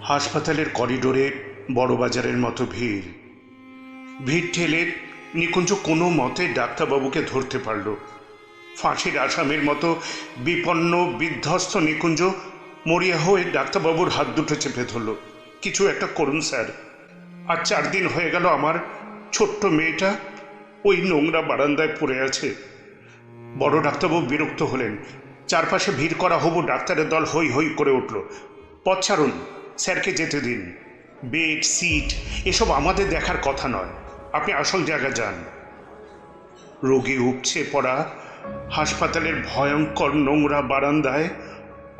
হাসপাতালের করিডোরে বড়বাজারের মতো ভিড়। ভিড় ঠেলে নিকুঞ্জ কোনো মতে ডাক্তারবাবুকে ধরতে পারল। ফাঁসির আসামির মতো বিপন্ন বিধ্বস্ত নিকুঞ্জ মরিয়া হয়ে ডাক্তারবাবুর হাত দুটো চেপে ধরল। কিছু একটা করুন স্যার, আর 4 দিন হয়ে গেল আমার ছোট্ট মেয়েটা ওই নোংরা বারান্দায় পড়ে আছে। বড় ডাক্তারবাবু বিরক্ত হলেন। চারপাশে ভিড় করা হবু ডাক্তারের দল হই হই করে উঠল। পথ ছাড়ুন, স্যারকে যেতে দিন। বেড সিট এসব আমাদের দেখার কথা নয়, আপনি আসল জায়গা যান। রোগী উপচে পড়া হাসপাতালের ভয়ঙ্কর নোংরা বারান্দায়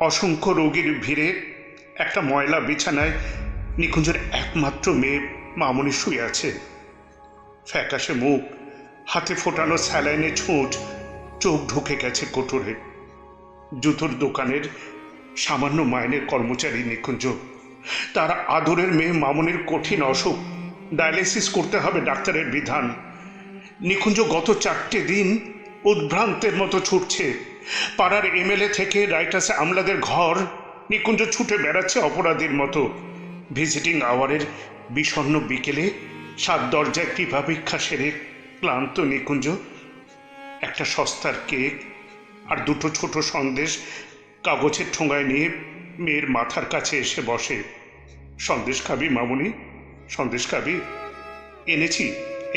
অসংখ্য রোগীর ভিড়ে একটা ময়লা বিছানায় নিকুঞ্জের একমাত্র মেয়ে মামনি শুয়ে আছে। ফ্যাকাশে মুখ, হাতে ফোটানো স্যালাইনে ছুঁচ, চোখ ঢুকে গেছে কোটরে। জুতোর দোকানের সামান্য মাইনের কর্মচারী নিকুঞ্জ। তার আদরের মেয়ে মামনির কঠিন অসুখ, ডায়ালিসিস করতে হবে ডাক্তারের বিধান। নিকুঞ্জ গত 4টে দিন উদ্ভ্রান্তের মতো ছুটছে। পাড়ার এমএলএ থেকে রাইটাসে আমলাদের ঘর নিকুঞ্জ ছুটে বেড়াচ্ছে অপরাধীর মতো। ভিজিটিং আওয়ারের বিষণ্ণ বিকেলে 7 দরজায় কৃপাভিক্ষা সেরে ক্লান্ত নিকুঞ্জ একটা সস্তার কেক আর 2টো ছোট সন্দেশ কাগজের ঠোঙায় নিয়ে মেয়ের মাথার কাছে এসে বসে। সন্দেশ খাবি মামনি, সন্দেশ খাবি? এনেছি,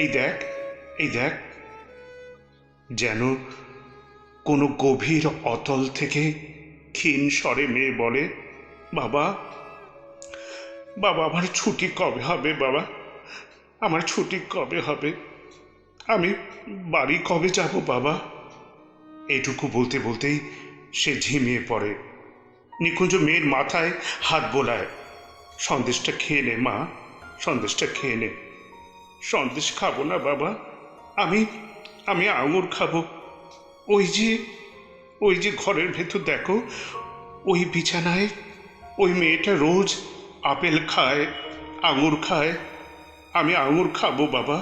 এই দেখ, এই দেখ। যেন কোনো গভীর অতল থেকে ক্ষীণ স্বরে মেয়ে বলে, বাবা, বাবা আমার ছুটি কবে হবে? বাবা আমার ছুটি কবে হবে? আমি বাড়ি কবে যাব বাবা? এটুকু বলতে বলতেই সে ঝিমিয়ে পড়ে। নিকুঞ্জ মেয়ের মাথায় হাত বোলায়। সন্দেশটা খেয়ে নে মা, সন্দেশটা খেয়ে নে। সন্দেশ খাবো না বাবা, আমি আমি আঙুর খাবো। ওই যে ঘরের ভেতর দেখো, ওই বিছানায় ওই মেয়েটা রোজ আপেল খায়, আঙুর খায়। আমি আঙুর খাবো বাবা।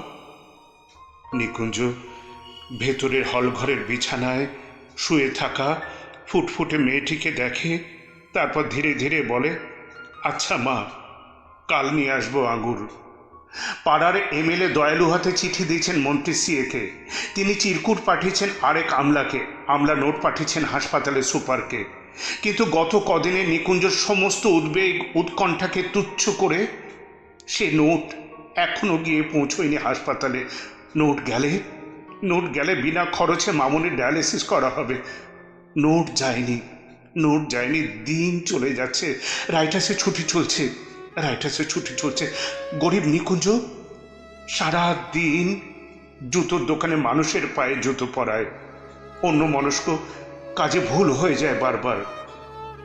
নিকুঞ্জ ভেতরের হলঘরের বিছানায় শুয়ে থাকা ফুটফুটে মেয়েটিকে দেখে, তারপর ধীরে ধীরে বলে, আচ্ছা মা, কাল নিয়ে আসবো আঙুর। পাড়ার এমএলএ দয়ালু হাতে চিঠি দিয়েছেন মন্ত্রী সিএকে। তিনি চিরকুট পাঠিয়েছেন আরেক আমলাকে, আমলা নোট পাঠিয়েছেন হাসপাতালের সুপারকে। কিন্তু গত কদিনে নিকুঞ্জর সমস্ত উদ্বেগ উৎকণ্ঠাকে তুচ্ছ করে সে নোট এখনো গিয়ে পৌঁছয়নি হাসপাতালে। নোট গেলে বিনা খরচে মামনির ডায়ালিসিস করা হবে। নোট যায়নি। দিন চলে যাচ্ছে, রাইটাসে ছুটি চলছে। গরিব নিকুঞ্জ সারা দিন জুতোর দোকানে মানুষের পায়ে জুতো পরায়। অন্য মনস্ক কাজে ভুল হয়ে যায় বারবার।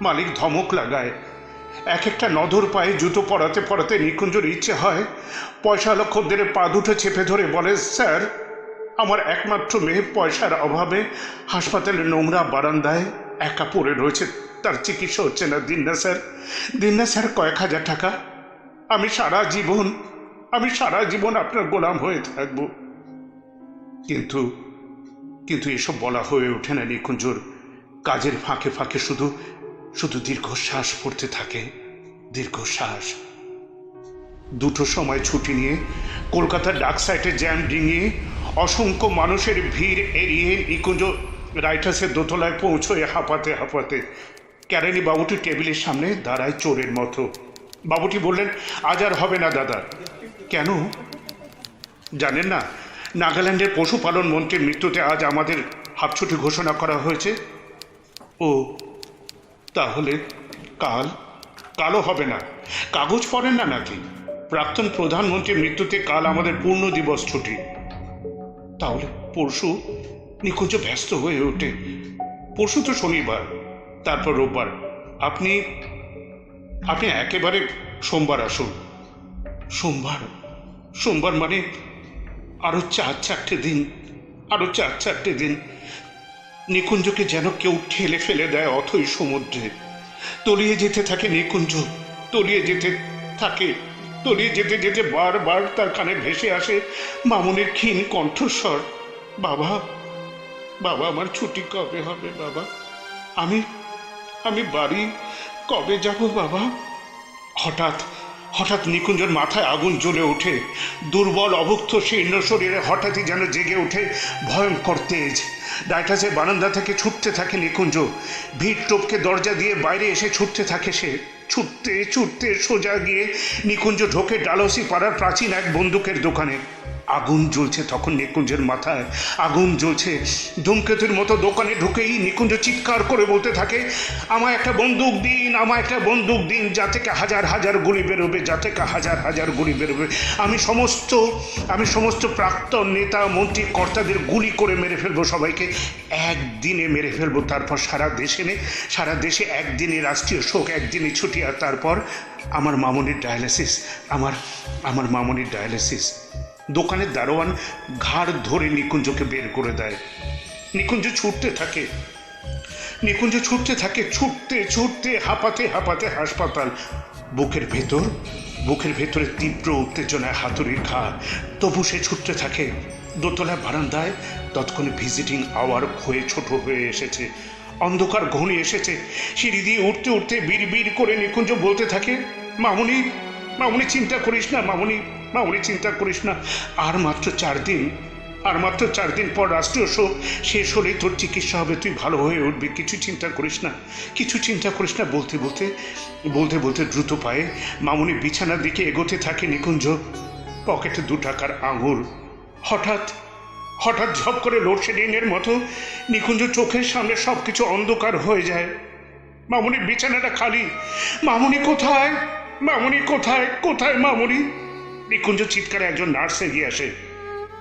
মালিক ধমক লাগায়। একটা নধর পায়ে জুতো পরাতে পরাতে নিকুঞ্জর ইচ্ছে হয় পয়সাওয়ালা খদ্দেরের পা দুটো চেপে ধরে বলে, স্যার, আমার একমাত্র মেয়ে পয়সার অভাবে হাসপাতালের নোংরা বারান্দায় একা পড়ে রয়েছে, তার চিকিৎসা হচ্ছে না। দিন না স্যার কয়েক হাজার টাকা। আমি সারা জীবন আপনার গোলাম হয়ে থাকব। কিন্তু এসব বলা হয়ে ওঠে না নিকুঞ্জর। কাজের ফাঁকে ফাঁকে শুধু দীর্ঘশ্বাস পড়তে থাকে, দীর্ঘশ্বাস। 2টোর সময় ছুটি নিয়ে কলকাতার ডাক সাইটে জ্যাম ডিঙিয়ে অসংখ্য মানুষের ভিড় এড়িয়ে নিকুঞ্জ রাইটাসের দোতলায় পৌঁছয়ে হাঁপাতে কেরানি বাবুটি টেবিলের সামনে দাঁড়ায় চোরের মতো। বাবুটি বললেন, আজ আর হবে না দাদা। কেন জানেন না? নাগাল্যান্ডের পশুপালন মন্ত্রীর মৃত্যুতে আজ আমাদের হাফছুটি ঘোষণা করা হয়েছে। ও তাহলে কালও হবে না? কাগজ পড়েন না নাকি? প্রাক্তন প্রধানমন্ত্রীর মৃত্যুতে কাল আমাদের পূর্ণ দিবস ছুটি। তাহলে পরশু? নিকুঞ্জ ব্যস্ত হয়ে ওঠে। পরশু তো শনিবার, তারপর রোববার। আপনি একেবারে সোমবার আসুন। সোমবার মানে আরো 4-4টে দিন। নিকুঞ্জকে যেন কেউ ঠেলে ফেলে দেয় অথই সমুদ্রে। তলিয়ে যেতে থাকে নিকুঞ্জ, তলিয়ে যেতে বারবার তার কানে ভেসে আসে মামুনের ক্ষীণ কণ্ঠস্বর, বাবা আমার ছুটি কবে হবে বাবা? আমি বাড়ি কবে যাব বাবা? হঠাৎ হঠাৎ নিকুঞ্জর মাথায় আগুন জ্বলে ওঠে। দুর্বল অভুক্ত শীর্ণ শরীরে হঠাৎই যেন জেগে ওঠে ভয়ঙ্কর তেজ। ডাইটাসের বারান্দা থেকে ছুটতে থাকে নিকুঞ্জ। ভিড় টপকে দরজা দিয়ে বাইরে এসে ছুটতে থাকে সে। ছুটতে ছুটতে সোজা গিয়ে নিকুঞ্জ ঢোকে ডালহৌসি পাড়ার প্রাচীন এক বন্দুকের দোকানে। আগুন জ্বলছে তখন নিকুঞ্জের মাথায়, আগুন জ্বলছে। ধূমকেতুর মতো দোকানে ঢুকেই নিকুঞ্জ চিৎকার করে বলতে থাকে, আমায় একটা বন্দুক দিন, আমায় একটা বন্দুক দিন, যা থেকে হাজার হাজার গুলি বেরোবে, যা থেকে হাজার হাজার গুলি বেরোবে। আমি সমস্ত প্রাক্তন নেতা মন্ত্রী কর্তাদের গুলি করে মেরে ফেলবো, সবাইকে একদিনে মেরে ফেলবো। তারপর সারা দেশে একদিনে রাষ্ট্রীয় শোক, একদিনে ছুটি, আর তারপর আমার মামনির ডায়ালিসিস, আমার মামনির ডায়ালিসিস। দোকানের দারোয়ান ঘাড় ধরে নিকুঞ্জকে বের করে দেয়। নিকুঞ্জ ছুটতে থাকে, ছুটতে ছুটতে হাঁপাতে হাঁপাতে হাসপাতাল। বুকের ভেতরে তীব্র উত্তেজনায় হাতুড়ির ঘা। তবু সে ছুটতে থাকে। দোতলা বারান্দায় তৎক্ষণে ভিজিটিং আওয়ার হয়ে ছোট হয়ে এসেছে। অন্ধকার ঘনিয়ে এসেছে। সিঁড়ি দিয়ে উঠতে উঠতে বিড় করে নিকুঞ্জ বলতে থাকে, মামুনি চিন্তা করিস না, মামুনি চিন্তা করিস না। আর মাত্র 4 দিন পর রাষ্ট্রীয় শোক শেষ হলেই তোর চিকিৎসা হবে, তুই ভালো হয়ে উঠবি, কিছু চিন্তা করিস না। বলতে বলতে দ্রুত পায়ে মামুনি বিছানার দিকে এগোতে থাকে নিকুঞ্জ। পকেটে 2 টাকার আঙুর। হঠাৎ ঝপ করে লোডশেডিংয়ের মতো নিকুঞ্জ চোখের সামনে সবকিছু অন্ধকার হয়ে যায়। মামুনির বিছানাটা খালি। মামুনি কোথায়? মামুনি? নিকুঞ্জ চিৎকারে একজন নার্স এগিয়ে আসে।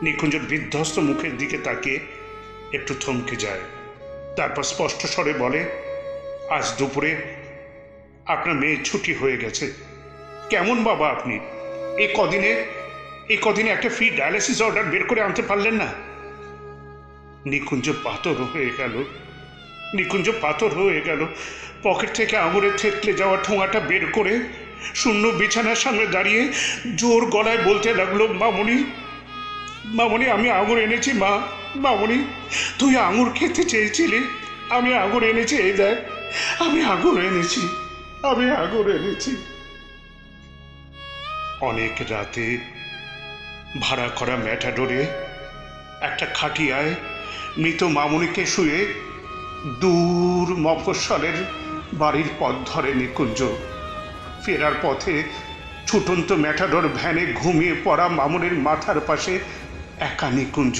নিকুঞ্জের বিধ্বস্ত মুখের দিকে তাকিয়ে একটু থমকে যায়। তারপর স্পষ্ট স্বরে বলে, আজ দুপুরে আপনার মেয়ের ছুটি হয়ে গেছে। কেমন বাবা আপনি? এই কদিনে একটা ফ্রি ডায়ালিসিস অর্ডার বের করে আনতে পারলেন না? নিকুঞ্জ পাথর হয়ে গেল। পকেট থেকে আঙুরের থেতলে যাওয়া ঠোঙাটা বের করে শূন্য বিছানার সামনে দাঁড়িয়ে জোর গলায় বলতে লাগলো, মামুনি আমি আঙুর এনেছি মা। মামুনি, তুই আঙুর খেতে চেয়েছিলি, আমি আঙুর এনেছি, এই দেখ, আমি আঙুর এনেছি। অনেক রাতে ভাড়া করা ম্যাটাডোরে একটা খাটিয়ায় মৃত মামুনিকে শুয়ে দূর মফস্বলের বাড়ির পথ ধরে নিকুঞ্জ। ফেরার পথে ছুটন্ত ম্যাটাডোর ভ্যানে ঘুমিয়ে পড়া মামুনির মাথার পাশে একা নিকুঞ্জ।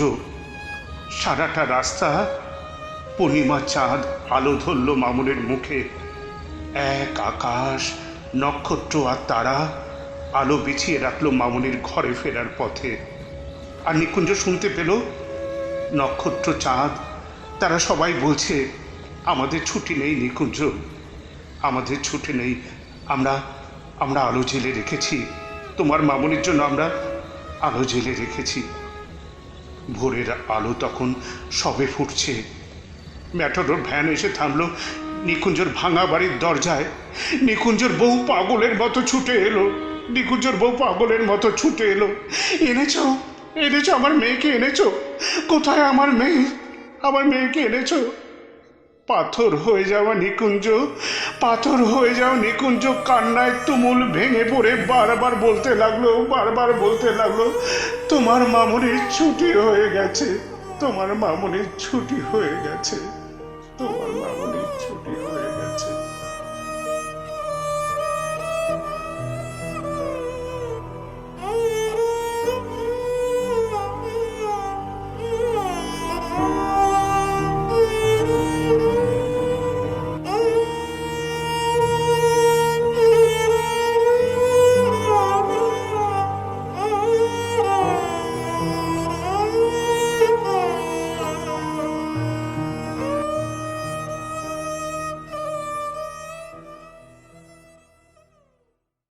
সারাটা রাস্তা পূর্ণিমা চাঁদ আলো ধরল মামুনির মুখে। এক আকাশ, নক্ষত্র আর তারা আলো বিছিয়ে রাখলো মামুনির ঘরে ফেরার পথে। আর নিকুঞ্জ শুনতে পেল নক্ষত্র, চাঁদ, তারা সবাই বলছে, আমাদের ছুটি নেই নিকুঞ্জ, আমাদের ছুটি নেই। আমরা আলো জেলে রেখেছি, তোমার মামুনির জন্য আমরা আলো জেলে রেখেছি। ভোরের আলো তখন সবে ফুটছে। ম্যাটাডোর ভ্যান এসে থামলো নিকুঞ্জর ভাঙা বাড়ির দরজায়। নিকুঞ্জর বউ পাগলের মতো ছুটে এলো। এনেছো আমার মেয়েকে এনেছো? কোথায় আমার মেয়েকে এনেছো? পাথর হয়ে যাওয়া নিকুঞ্জ কান্নায় তুমুল ভেঙে পড়ে বারবার বলতে লাগলো, তোমার মামুনির ছুটি হয়ে গেছে।